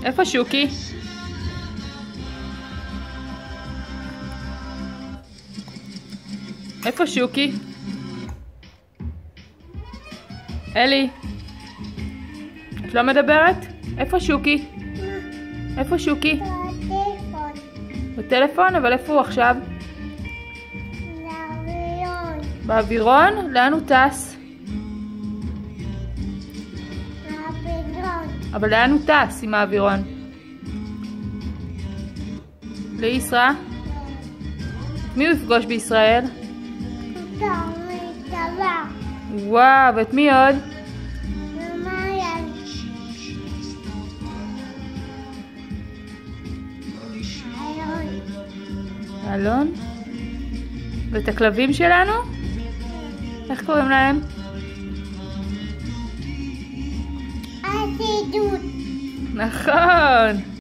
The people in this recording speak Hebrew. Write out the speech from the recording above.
איפה שוקי? איפה שוקי? אלי, את לא מדברת? איפה שוקי? איפה שוקי? בטלפון, אבל איפה הוא עכשיו? באווירון. באווירון? לאן הוא טס? באווירון. אבל לאן הוא טס עם האווירון? לישראל? מי הוא יפגוש בישראל? טוב. וואו, ואת מי עוד? ומעיין. אלון? ואת הכלבים שלנו? איך קוראים להם? אסידות. נכון.